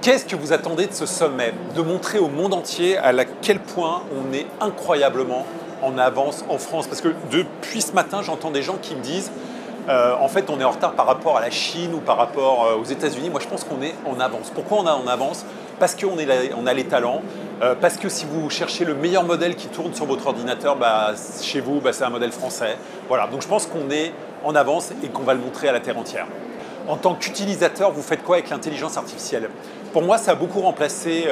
Qu'est-ce que vous attendez de ce sommet? De montrer au monde entier à quel point on est incroyablement en avance en France. Parce que depuis ce matin, j'entends des gens qui me disent en fait, on est en retard par rapport à la Chine ou par rapport aux États-Unis. Moi, je pense qu'on est en avance. Pourquoi on est en avance? Parce qu'on a les talents. Parce que si vous cherchez le meilleur modèle qui tourne sur votre ordinateur, chez vous, c'est un modèle français. Voilà, donc je pense qu'on est en avance et qu'on va le montrer à la terre entière. En tant qu'utilisateur, vous faites quoi avec l'intelligence artificielle? Pour moi, ça a beaucoup remplacé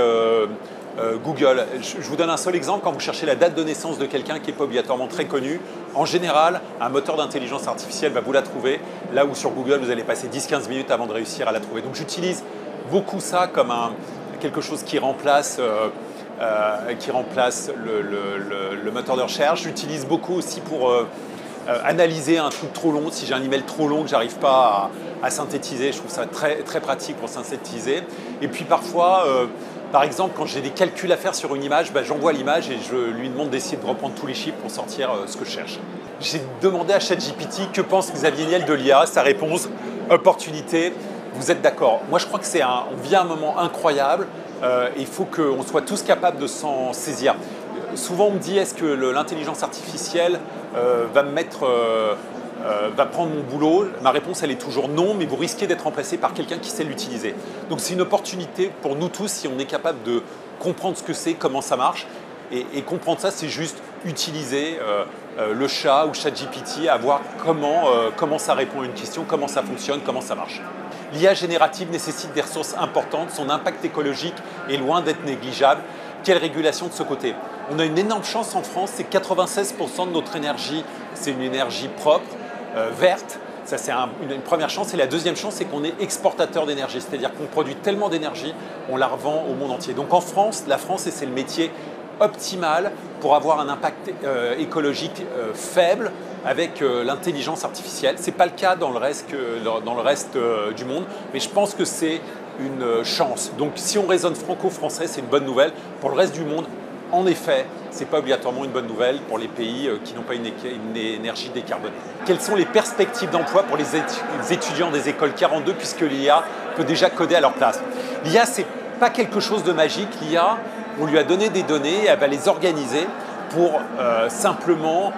Google. Je vous donne un seul exemple. Quand vous cherchez la date de naissance de quelqu'un qui n'est pas obligatoirement très connu, en général, un moteur d'intelligence artificielle va vous la trouver, là où sur Google, vous allez passer 10-15 minutes avant de réussir à la trouver. Donc j'utilise beaucoup ça comme quelque chose qui remplace le moteur de recherche. J'utilise beaucoup aussi pour analyser un truc trop long. Si j'ai un email trop long que je n'arrive pas à synthétiser, je trouve ça très, très pratique pour synthétiser. Et puis parfois, par exemple, quand j'ai des calculs à faire sur une image, j'envoie l'image et je lui demande d'essayer de reprendre tous les chiffres pour sortir ce que je cherche. J'ai demandé à ChatGPT que pense Xavier Niel de l'IA. Sa réponse, opportunité. Vous êtes d'accord? Moi, je crois que on vit un moment incroyable. Il faut qu'on soit tous capables de s'en saisir. Souvent, on me dit, est-ce que l'intelligence artificielle va prendre mon boulot? Ma réponse, elle est toujours non, mais vous risquez d'être remplacé par quelqu'un qui sait l'utiliser. Donc, c'est une opportunité pour nous tous, si on est capable de comprendre ce que c'est, comment ça marche. Et comprendre ça, c'est juste utiliser le chat ou ChatGPT à voir comment ça répond à une question, comment ça fonctionne, comment ça marche. L'IA générative nécessite des ressources importantes, son impact écologique est loin d'être négligeable. Quelle régulation de ce côté? On a une énorme chance en France, c'est 96% de notre énergie, c'est une énergie propre, verte. Ça, c'est une première chance. Et la deuxième chance, c'est qu'on est exportateur d'énergie, c'est-à-dire qu'on produit tellement d'énergie, on la revend au monde entier. Donc en France, la France, c'est le métier optimal pour avoir un impact écologique faible avec l'intelligence artificielle. Ce n'est pas le cas dans le reste du monde, mais je pense que c'est une chance. Donc si on raisonne franco-français, c'est une bonne nouvelle. Pour le reste du monde, en effet, ce n'est pas obligatoirement une bonne nouvelle pour les pays qui n'ont pas une énergie décarbonée. Quelles sont les perspectives d'emploi pour les étudiants des écoles 42 puisque l'IA peut déjà coder à leur place? L'IA, ce n'est pas quelque chose de magique. L'IA, on lui a donné des données, elle va les organiser pour simplement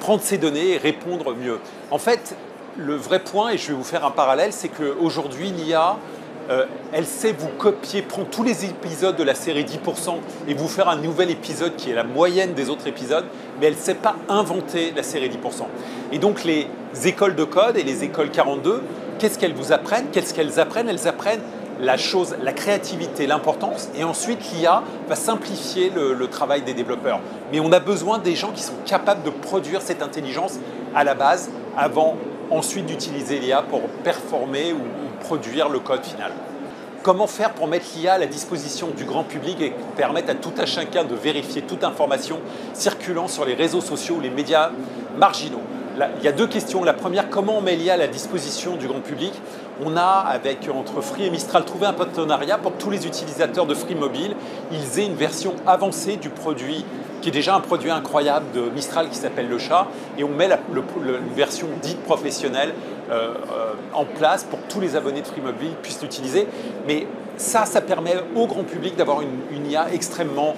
prendre ces données et répondre mieux. En fait, le vrai point, et je vais vous faire un parallèle, c'est qu'aujourd'hui, l'IA, elle sait vous copier, prendre tous les épisodes de la série 10% et vous faire un nouvel épisode qui est la moyenne des autres épisodes, mais elle ne sait pas inventer la série 10%. Et donc les écoles de code et les écoles 42, qu'est-ce qu'elles vous apprennent? Qu'est-ce qu'elles apprennent? Elles apprennent la créativité, l'importance, et ensuite l'IA va simplifier le travail des développeurs. Mais on a besoin des gens qui sont capables de produire cette intelligence à la base avant ensuite d'utiliser l'IA pour performer ou produire le code final. Comment faire pour mettre l'IA à la disposition du grand public et permettre à tout un chacun de vérifier toute information circulant sur les réseaux sociaux ou les médias marginaux? Là, il y a deux questions. La première, comment on met l'IA à la disposition du grand public? On a, entre Free et Mistral, trouvé un partenariat pour que tous les utilisateurs de Free Mobile, ils aient une version avancée du produit, qui est déjà un produit incroyable de Mistral qui s'appelle le chat, et on met une version dite professionnelle en place pour que tous les abonnés de Free Mobile puissent l'utiliser. Mais ça permet au grand public d'avoir une IA extrêmement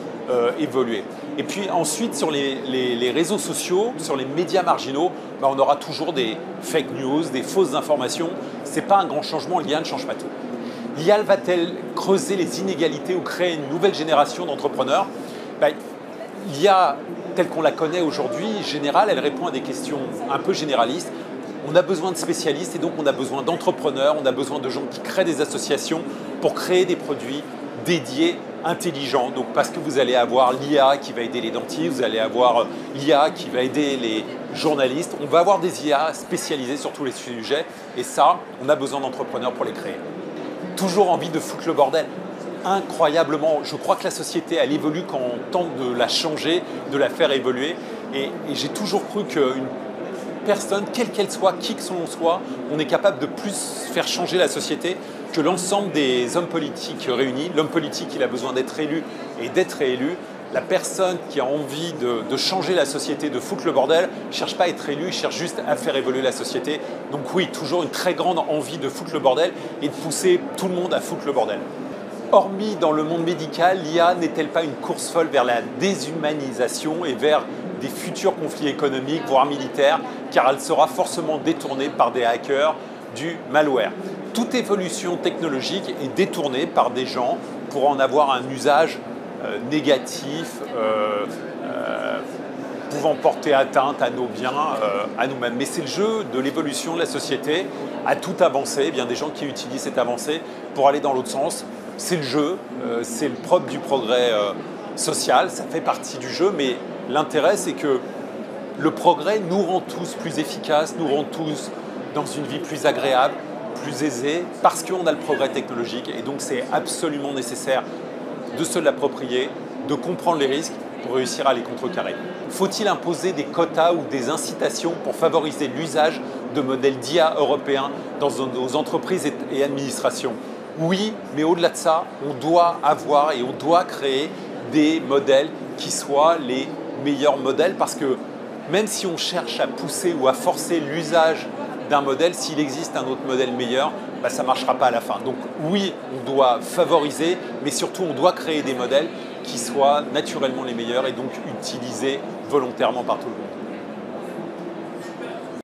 évoluée. Et puis ensuite, sur les réseaux sociaux, sur les médias marginaux, on aura toujours des fake news, des fausses informations. Ce n'est pas un grand changement, l'IA ne change pas tout. L'IA va-t-elle creuser les inégalités ou créer une nouvelle génération d'entrepreneurs? L'IA, telle qu'on la connaît aujourd'hui, générale, elle répond à des questions un peu généralistes. On a besoin de spécialistes et donc on a besoin d'entrepreneurs, on a besoin de gens qui créent des associations pour créer des produits dédiés, intelligents. Donc parce que vous allez avoir l'IA qui va aider les dentistes, vous allez avoir l'IA qui va aider les journalistes. On va avoir des IA spécialisées sur tous les sujets et ça, on a besoin d'entrepreneurs pour les créer. Toujours envie de foutre le bordel. Incroyablement, je crois que la société, elle évolue quand on tente de la changer, de la faire évoluer. Et j'ai toujours cru qu'une personne, quelle qu'elle soit, qui que l'on soit, on est capable de plus faire changer la société que l'ensemble des hommes politiques réunis. L'homme politique, il a besoin d'être élu et d'être réélu. La personne qui a envie de changer la société, de foutre le bordel, ne cherche pas à être élu, cherche juste à faire évoluer la société. Donc oui, toujours une très grande envie de foutre le bordel et de pousser tout le monde à foutre le bordel. Hormis dans le monde médical, l'IA n'est-elle pas une course folle vers la déshumanisation et vers des futurs conflits économiques, voire militaires, car elle sera forcément détournée par des hackers du malware. Toute évolution technologique est détournée par des gens pour en avoir un usage négatif, pouvant porter atteinte à nos biens, à nous-mêmes. Mais c'est le jeu de l'évolution de la société, à tout avancer. Il y a bien des gens qui utilisent cette avancée pour aller dans l'autre sens. C'est le jeu, c'est le propre du progrès social, ça fait partie du jeu, mais l'intérêt c'est que le progrès nous rend tous plus efficaces, nous rend tous dans une vie plus agréable, plus aisée, parce qu'on a le progrès technologique et donc c'est absolument nécessaire de se l'approprier, de comprendre les risques pour réussir à les contrecarrer. Faut-il imposer des quotas ou des incitations pour favoriser l'usage de modèles d'IA européens dans nos entreprises et administrations? Oui, mais au-delà de ça, on doit avoir et on doit créer des modèles qui soient les meilleurs modèles parce que même si on cherche à pousser ou à forcer l'usage d'un modèle, s'il existe un autre modèle meilleur, ça ne marchera pas à la fin. Donc oui, on doit favoriser, mais surtout on doit créer des modèles qui soient naturellement les meilleurs et donc utilisés volontairement par tout le monde.